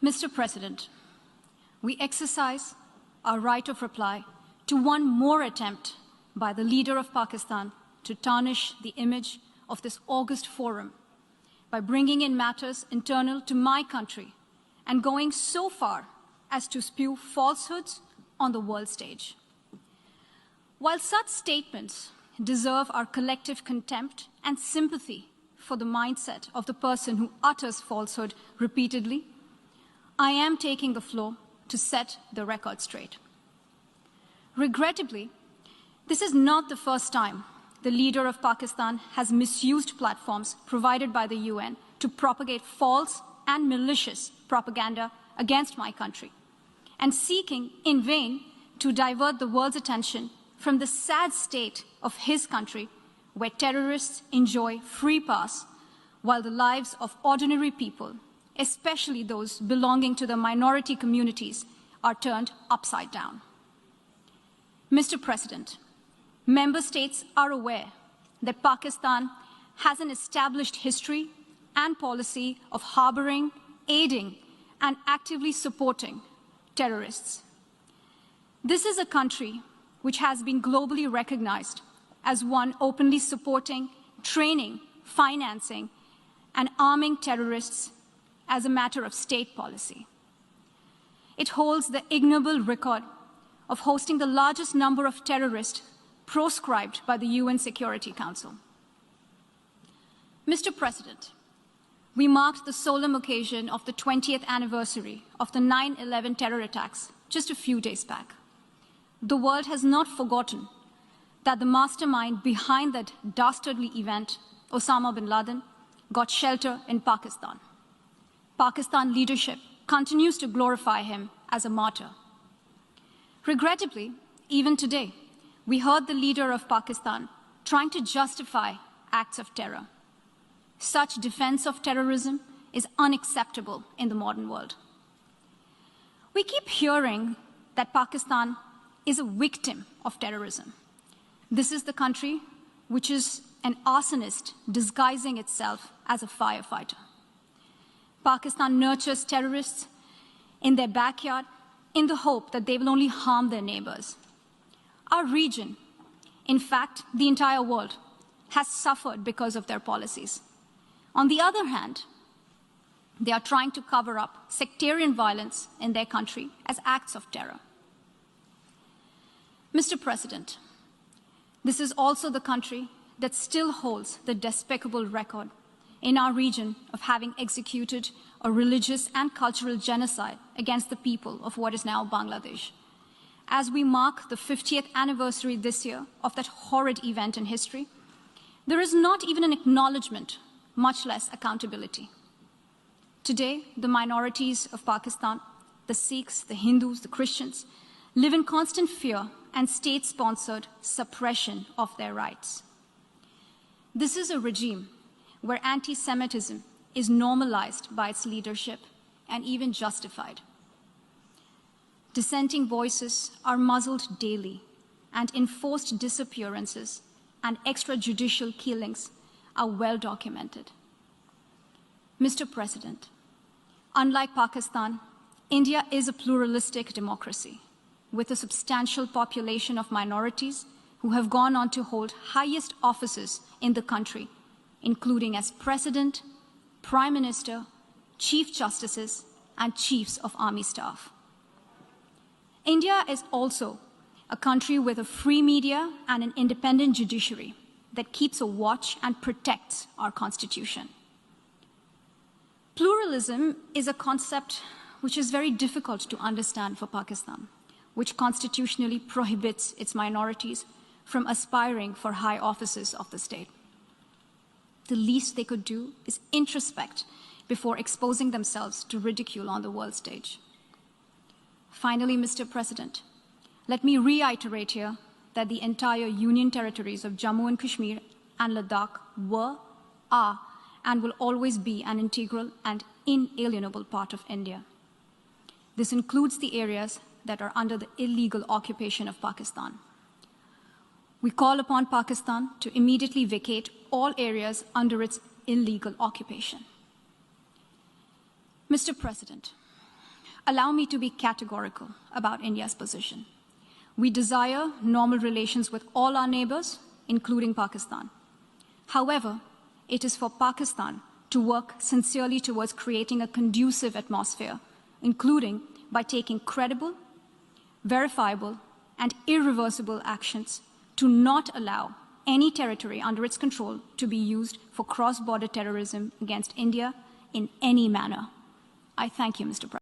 Mr. President, we exercise our right of reply to one more attempt by the leader of Pakistan to tarnish the image of this august forum by bringing in matters internal to my country and going so far as to spew falsehoods on the world stage. While such statements deserve our collective contempt and sympathy for the mindset of the person who utters falsehood repeatedly, I am taking the floor to set the record straight. Regrettably, this is not the first time the leader of Pakistan has misused platforms provided by the UN to propagate false and malicious propaganda against my country, and seeking in vain to divert the world's attention from the sad state of his country, where terrorists enjoy free pass while the lives of ordinary people, especially those belonging to the minority communities, are turned upside down. Mr. President, member states are aware that Pakistan has an established history and policy of harboring, aiding, and actively supporting terrorists. This is a country which has been globally recognized as one openly supporting, training, financing, and arming terrorists as a matter of state policy. It holds the ignoble record of hosting the largest number of terrorists proscribed by the UN Security Council. Mr. President, we marked the solemn occasion of the 20th anniversary of the 9/11 terror attacks just a few days back. The world has not forgotten that the mastermind behind that dastardly event, Osama bin Laden, got shelter in Pakistan. Pakistan leadership continues to glorify him as a martyr. Regrettably, even today, we heard the leader of Pakistan trying to justify acts of terror. Such defense of terrorism is unacceptable in the modern world. We keep hearing that Pakistan is a victim of terrorism. This is the country which is an arsonist disguising itself as a firefighter. Pakistan nurtures terrorists in their backyard in the hope that they will only harm their neighbors. Our region, in fact, the entire world, has suffered because of their policies. On the other hand, they are trying to cover up sectarian violence in their country as acts of terror. Mr. President, this is also the country that still holds the despicable record in our region of having executed a religious and cultural genocide against the people of what is now Bangladesh. As we mark the 50th anniversary this year of that horrid event in history, there is not even an acknowledgement, much less accountability. Today, the minorities of Pakistan, the Sikhs, the Hindus, the Christians, live in constant fear and state-sponsored suppression of their rights. This is a regime where anti-Semitism is normalized by its leadership and even justified. Dissenting voices are muzzled daily, and enforced disappearances and extrajudicial killings are well documented. Mr. President, unlike Pakistan, India is a pluralistic democracy with a substantial population of minorities who have gone on to hold highest offices in the country, including as President, Prime Minister, Chief Justices, and Chiefs of Army Staff. India is also a country with a free media and an independent judiciary that keeps a watch and protects our Constitution. Pluralism is a concept which is very difficult to understand for Pakistan, which constitutionally prohibits its minorities from aspiring for high offices of the state. The least they could do is introspect before exposing themselves to ridicule on the world stage. Finally, Mr. President, let me reiterate here that the entire Union territories of Jammu and Kashmir and Ladakh were, are, and will always be an integral and inalienable part of India. This includes the areas that are under the illegal occupation of Pakistan. We call upon Pakistan to immediately vacate all areas under its illegal occupation. Mr. President, allow me to be categorical about India's position. We desire normal relations with all our neighbors, including Pakistan. However, it is for Pakistan to work sincerely towards creating a conducive atmosphere, including by taking credible, verifiable, and irreversible actions to not allow any territory under its control to be used for cross-border terrorism against India in any manner. I thank you, Mr. President.